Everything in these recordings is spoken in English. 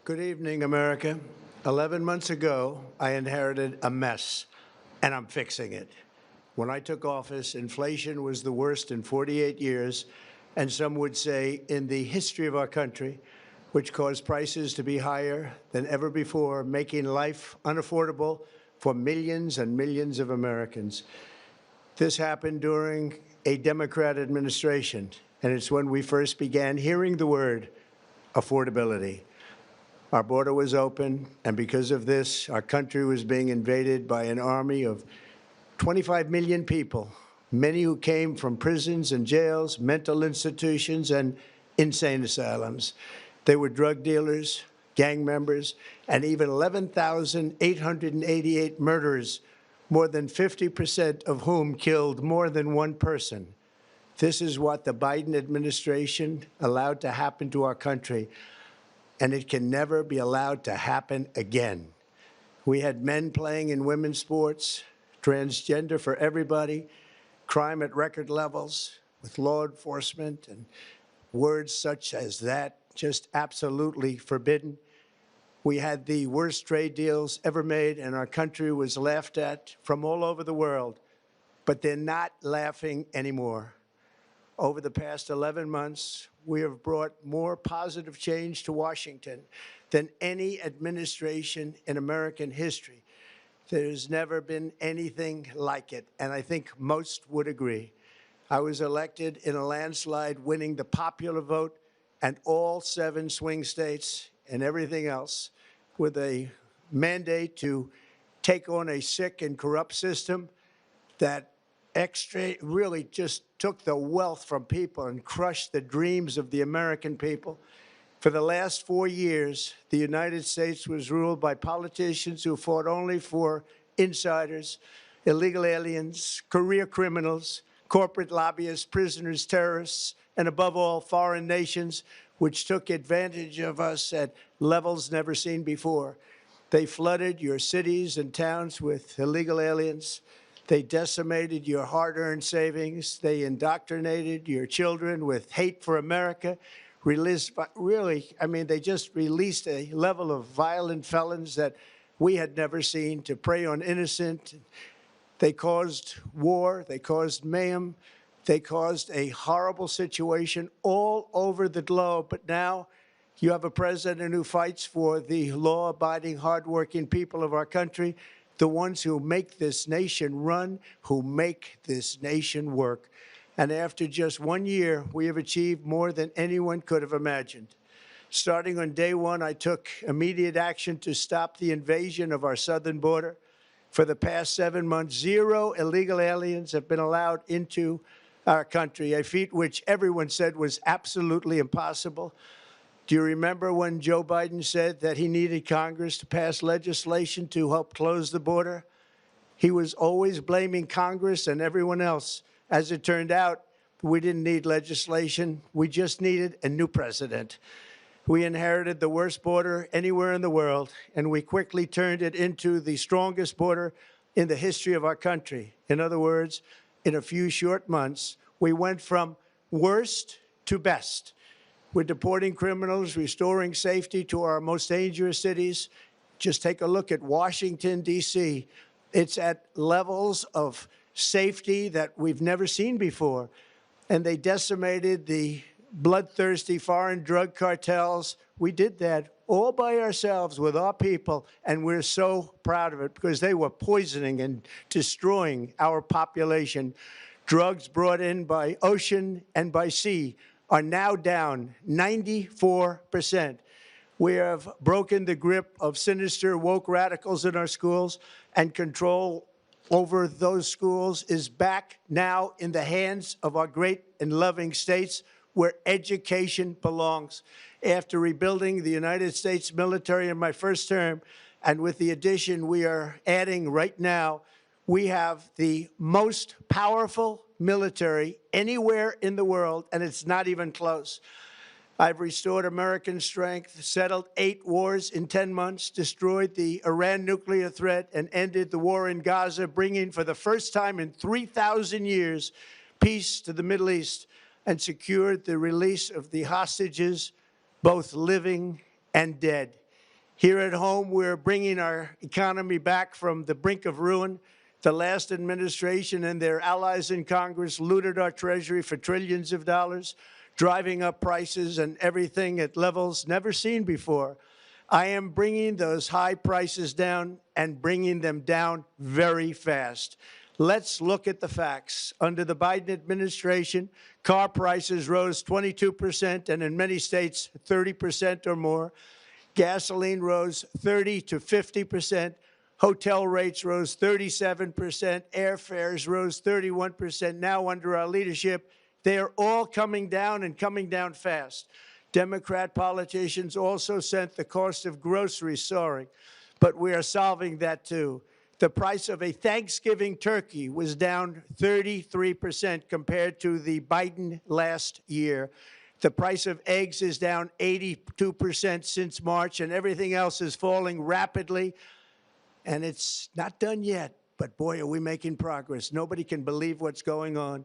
Good evening, America. 11 months ago, I inherited a mess, and I'm fixing it. When I took office, inflation was the worst in 48 years, and some would say in the history of our country, which caused prices to be higher than ever before, making life unaffordable for millions and millions of Americans. This happened during a Democrat administration, and it's when we first began hearing the word affordability. Our border was open, and because of this, our country was being invaded by an army of 25 million people, many who came from prisons and jails, mental institutions, and insane asylums. They were drug dealers, gang members, and even 11,888 murderers, more than 50% of whom killed more than one person. This is what the Biden administration allowed to happen to our country, and it can never be allowed to happen again. We had men playing in women's sports, transgender for everybody, crime at record levels with law enforcement, and words such as that just absolutely forbidden. We had the worst trade deals ever made, and our country was laughed at from all over the world. But they're not laughing anymore. Over the past 11 months, we have brought more positive change to Washington than any administration in American history. There's never been anything like it, and I think most would agree. I was elected in a landslide, winning the popular vote and all 7 swing states and everything else, with a mandate to take on a sick and corrupt system that really just took the wealth from people and crushed the dreams of the American people. For the last 4 years, the United States was ruled by politicians who fought only for insiders, illegal aliens, career criminals, corporate lobbyists, prisoners, terrorists, and above all, foreign nations, which took advantage of us at levels never seen before. They flooded your cities and towns with illegal aliens. They decimated your hard-earned savings. They indoctrinated your children with hate for America. They just released a level of violent felons that we had never seen to prey on innocent. They caused war. They caused mayhem. They caused a horrible situation all over the globe. But now you have a president who fights for the law-abiding, hardworking people of our country, the ones who make this nation run, who make this nation work. And after just 1 year, we have achieved more than anyone could have imagined. Starting on day one, I took immediate action to stop the invasion of our southern border. For the past 7 months, 0 illegal aliens have been allowed into our country, a feat which everyone said was absolutely impossible. Do you remember when Joe Biden said that he needed Congress to pass legislation to help close the border? He was always blaming Congress and everyone else. As it turned out, we didn't need legislation. We just needed a new president. We inherited the worst border anywhere in the world, and we quickly turned it into the strongest border in the history of our country. In other words, in a few short months, we went from worst to best. We're deporting criminals, restoring safety to our most dangerous cities. Just take a look at Washington, D.C. It's at levels of safety that we've never seen before. And they decimated the bloodthirsty foreign drug cartels. We did that all by ourselves with our people, and we're so proud of it because they were poisoning and destroying our population. Drugs brought in by ocean and by sea are now down 94%. We have broken the grip of sinister woke radicals in our schools, and control over those schools is back now in the hands of our great and loving states where education belongs. After rebuilding the United States military in my first term, and with the addition we are adding right now, we have the most powerful military anywhere in the world, and it's not even close. I've restored American strength, settled 8 wars in 10 months, destroyed the Iran nuclear threat, and ended the war in Gaza, bringing for the first time in 3,000 years peace to the Middle East, and secured the release of the hostages, both living and dead. Here at home, we're bringing our economy back from the brink of ruin. The last administration and their allies in Congress looted our Treasury for trillions of dollars, driving up prices and everything at levels never seen before. I am bringing those high prices down and bringing them down very fast. Let's look at the facts. Under the Biden administration, car prices rose 22% and in many states 30% or more. Gasoline rose 30 to 50%. Hotel rates rose 37%. Airfares rose 31%. Now, under our leadership, they are all coming down and coming down fast. Democrat politicians also sent the cost of groceries soaring, but we are solving that too. The price of a Thanksgiving turkey was down 33% compared to the Biden last year. The price of eggs is down 82% since March, and everything else is falling rapidly. And it's not done yet, but boy, are we making progress. Nobody can believe what's going on.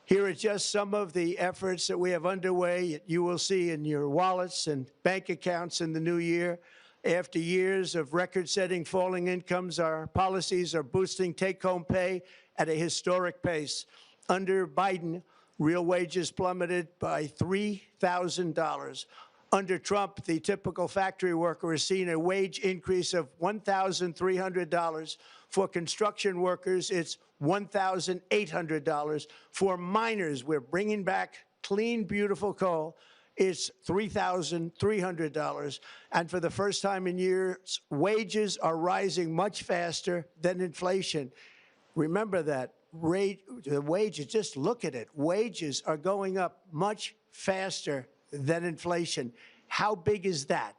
Here are just some of the efforts that we have underway. You will see in your wallets and bank accounts in the new year. After years of record-setting falling incomes, our policies are boosting take-home pay at a historic pace. Under Biden, real wages plummeted by $3,000. Under Trump, the typical factory worker has seen a wage increase of $1,300. For construction workers, it's $1,800. For miners, we're bringing back clean, beautiful coal. It's $3,300. And for the first time in years, wages are rising much faster than inflation. Remember that. The wages, just look at it. Wages are going up much faster than inflation. How big is that?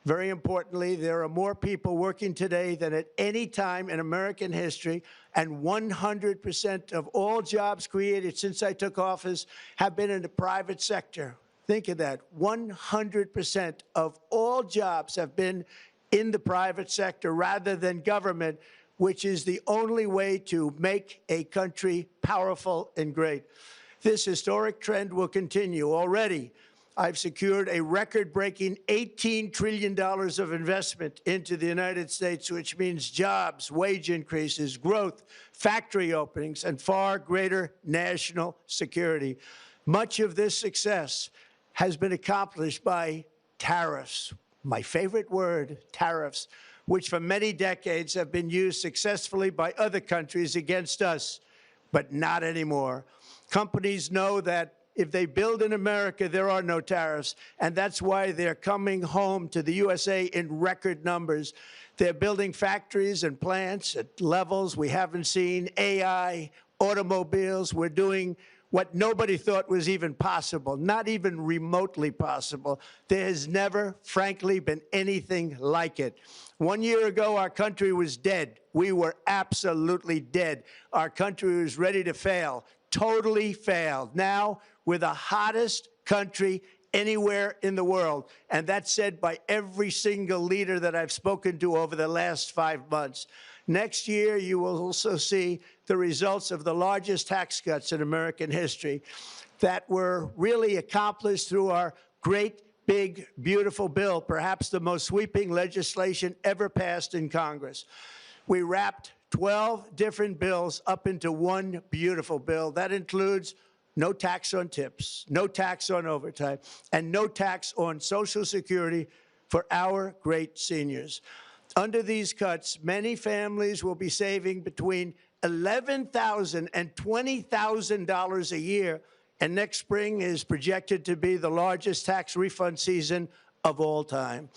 Very importantly, there are more people working today than at any time in American history, and 100% of all jobs created since I took office have been in the private sector. Think of that. 100% of all jobs have been in the private sector rather than government, which is the only way to make a country powerful and great. This historic trend will continue. Already, I've secured a record-breaking $18 trillion of investment into the United States, which means jobs, wage increases, growth, factory openings, and far greater national security. Much of this success has been accomplished by tariffs. My favorite word, tariffs, which for many decades have been used successfully by other countries against us, but not anymore. Companies know that if they build in America, there are no tariffs, and that's why they're coming home to the USA in record numbers. They're building factories and plants at levels we haven't seen, AI, automobiles. We're doing what nobody thought was even possible, not even remotely possible. There has never, frankly, been anything like it. 1 year ago, our country was dead. We were absolutely dead. Our country was ready to fail, totally failed. Now, we're the hottest country anywhere in the world, and that's said by every single leader that I've spoken to over the last 5 months. Next year, you will also see the results of the largest tax cuts in American history that were really accomplished through our great, big, beautiful bill, perhaps the most sweeping legislation ever passed in Congress. We wrapped 12 different bills up into one beautiful bill. That includes no tax on tips, no tax on overtime, and no tax on Social Security for our great seniors. Under these cuts, many families will be saving between $11,000 and $20,000 a year, and next spring is projected to be the largest tax refund season of all time.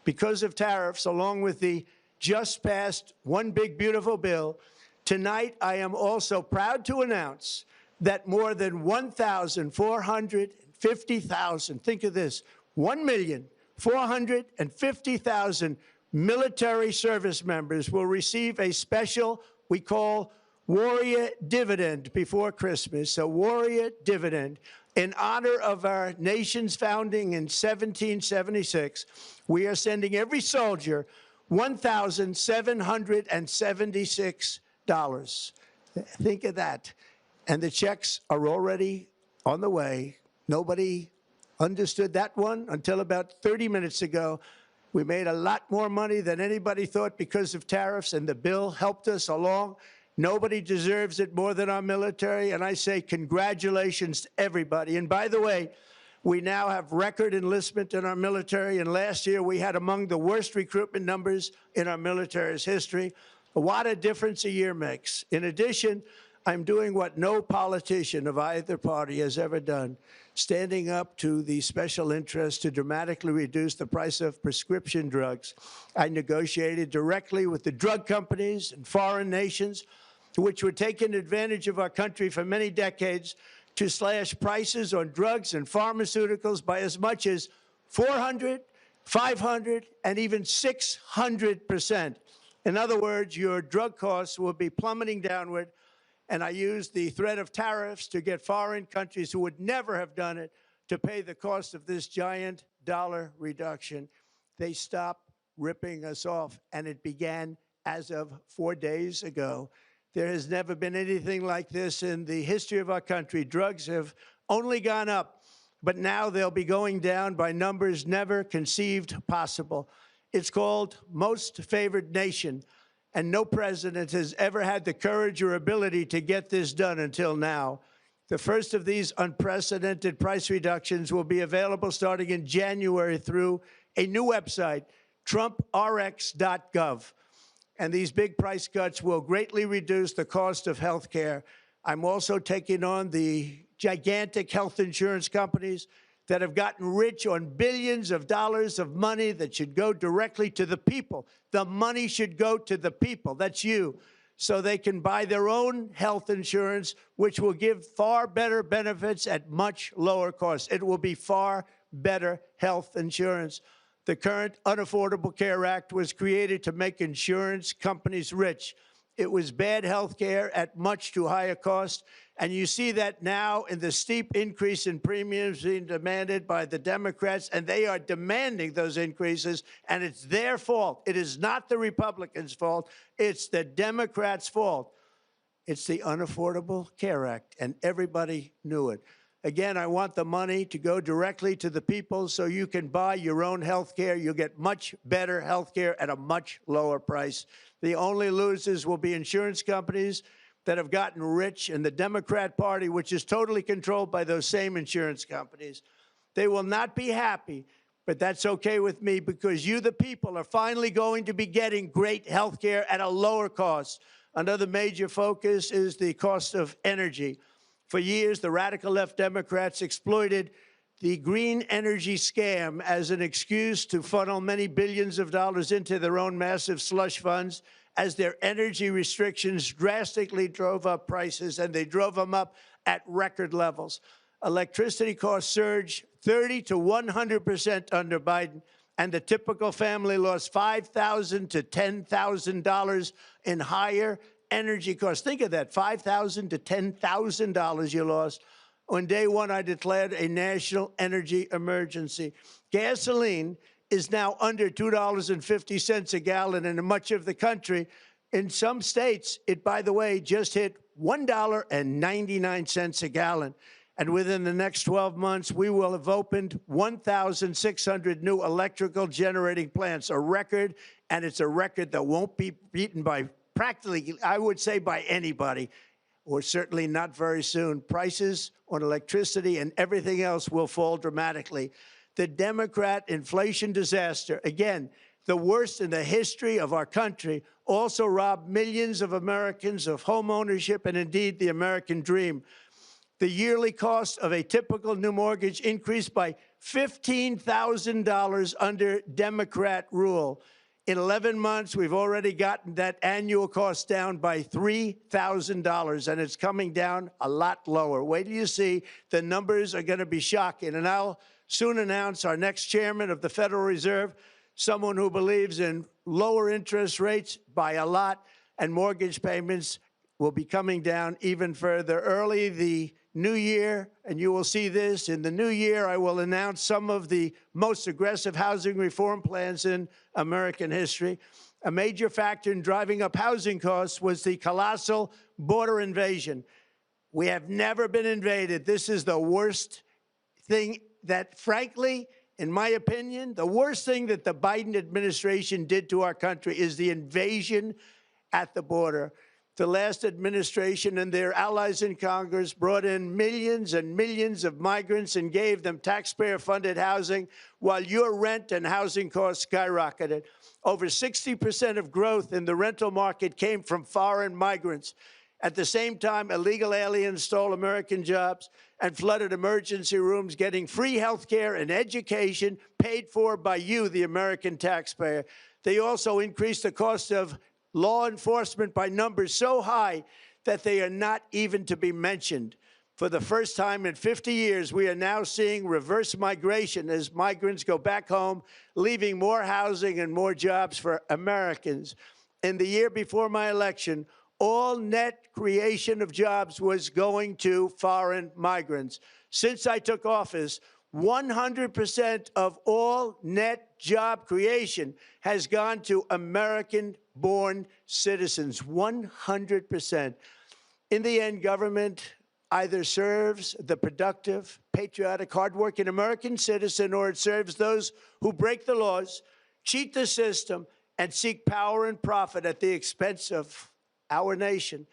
Because of tariffs, along with the just passed One Big Beautiful Bill, tonight I am also proud to announce that more than 1,450,000, think of this, 1,450,000 military service members will receive a special, we call Warrior Dividend before Christmas, a Warrior Dividend. In honor of our nation's founding in 1776, we are sending every soldier $1,776. Think of that. And the checks are already on the way. Nobody understood that one until about 30 minutes ago. We made a lot more money than anybody thought because of tariffs, and the bill helped us along. Nobody deserves it more than our military, and I say congratulations to everybody. And by the way, we now have record enlistment in our military, and last year we had among the worst recruitment numbers in our military's history. What a difference a year makes. In addition, I'm doing what no politician of either party has ever done, standing up to the special interests to dramatically reduce the price of prescription drugs. I negotiated directly with the drug companies and foreign nations, which were taking advantage of our country for many decades, to slash prices on drugs and pharmaceuticals by as much as 400, 500, and even 600%. In other words, your drug costs will be plummeting downward. And I used the threat of tariffs to get foreign countries who would never have done it to pay the cost of this giant dollar reduction. They stopped ripping us off, and it began as of 4 days ago. There has never been anything like this in the history of our country. Drugs have only gone up, but now they'll be going down by numbers never conceived possible. It's called Most Favored Nation. And no president has ever had the courage or ability to get this done until now. The first of these unprecedented price reductions will be available starting in January through a new website, trumprx.gov. And these big price cuts will greatly reduce the cost of health care. I'm also taking on the gigantic health insurance companies that have gotten rich on billions of dollars of money that should go directly to the people. The money should go to the people, that's you, so they can buy their own health insurance, which will give far better benefits at much lower costs. It will be far better health insurance. The current Unaffordable Care Act was created to make insurance companies rich. It was bad health care at much too high a cost. And you see that now in the steep increase in premiums being demanded by the Democrats, and they are demanding those increases, and it's their fault. It is not the Republicans' fault. It's the Democrats' fault. It's the Unaffordable Care Act, and everybody knew it. Again, I want the money to go directly to the people so you can buy your own health care. You'll get much better health care at a much lower price. The only losers will be insurance companies that have gotten rich, and the Democrat Party, which is totally controlled by those same insurance companies. They will not be happy, but that's okay with me, because you, the people, are finally going to be getting great health care at a lower cost. Another major focus is the cost of energy. For years, the radical left Democrats exploited the green energy scam as an excuse to funnel many billions of dollars into their own massive slush funds, as their energy restrictions drastically drove up prices, and they drove them up at record levels. Electricity costs surged 30 to 100% under Biden, and the typical family lost $5,000 to $10,000 in higher energy costs. Think of that, $5,000 to $10,000 you lost. On day one, I declared a national energy emergency. Gasoline is now under $2.50 a gallon in much of the country. In some states, it, by the way, just hit $1.99 a gallon. And within the next 12 months, we will have opened 1,600 new electrical generating plants, a record, and it's a record that won't be beaten by practically, I would say, by anybody, or certainly not very soon. Prices on electricity and everything else will fall dramatically. The Democrat inflation disaster, again, the worst in the history of our country, also robbed millions of Americans of home ownership and indeed the American dream. The yearly cost of a typical new mortgage increased by $15,000 under Democrat rule. In 11 months, we've already gotten that annual cost down by $3,000, and it's coming down a lot lower. Wait till you see. The numbers are going to be shocking. And I'll soon announce our next chairman of the Federal Reserve, someone who believes in lower interest rates by a lot, and mortgage payments will be coming down even further. Early the new year, and you will see this, in the new year, I will announce some of the most aggressive housing reform plans in American history. A major factor in driving up housing costs was the colossal border invasion. We have never been invaded. This is the worst thing that, frankly, in my opinion, the worst thing that the Biden administration did to our country is the invasion at the border. The last administration and their allies in Congress brought in millions and millions of migrants and gave them taxpayer-funded housing while your rent and housing costs skyrocketed. Over 60% of growth in the rental market came from foreign migrants. At the same time, illegal aliens stole American jobs and flooded emergency rooms, getting free health care and education paid for by you, the American taxpayer. They also increased the cost of law enforcement by numbers so high that they are not even to be mentioned. For the first time in 50 years, we are now seeing reverse migration as migrants go back home, leaving more housing and more jobs for Americans. In the year before my election, all net creation of jobs was going to foreign migrants. Since I took office, 100% of all net job creation has gone to American-born citizens, 100%. In the end, government either serves the productive, patriotic, hardworking American citizen, or it serves those who break the laws, cheat the system, and seek power and profit at the expense of our nation.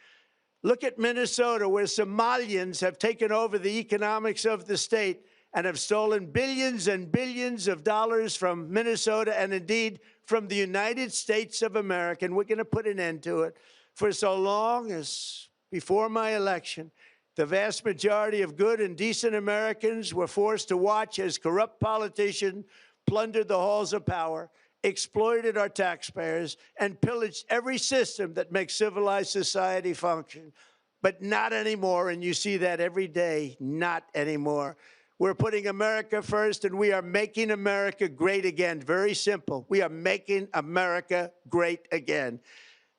Look at Minnesota, where Somalians have taken over the economics of the state and have stolen billions and billions of dollars from Minnesota and indeed from the United States of America. And we're going to put an end to it. For so long as before my election, the vast majority of good and decent Americans were forced to watch as corrupt politicians plundered the halls of power, exploited our taxpayers, and pillaged every system that makes civilized society function. But not anymore, and you see that every day, not anymore. We're putting America first, and we are making America great again. Very simple. We are making America great again.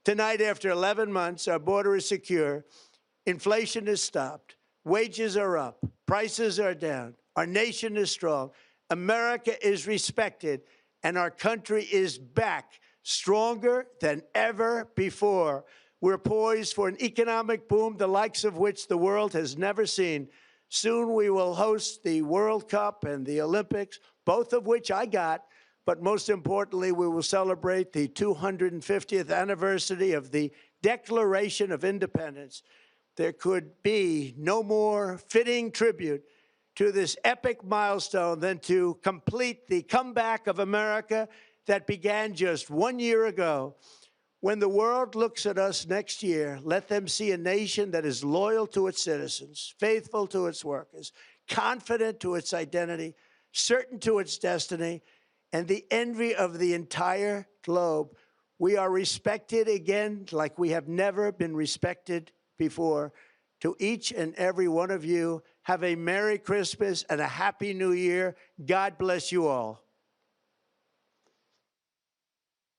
Tonight, after 11 months, our border is secure. Inflation is stopped. Wages are up. Prices are down. Our nation is strong. America is respected, and our country is back, stronger than ever before. We're poised for an economic boom, the likes of which the world has never seen. Soon we will host the World Cup and the Olympics, both of which I got. But most importantly, we will celebrate the 250th anniversary of the Declaration of Independence. There could be no more fitting tribute to this epic milestone than to complete the comeback of America that began just 1 year ago. When the world looks at us next year, let them see a nation that is loyal to its citizens, faithful to its workers, confident to its identity, certain to its destiny, and the envy of the entire globe. We are respected again like we have never been respected before. To each and every one of you, have a Merry Christmas and a Happy New Year. God bless you all.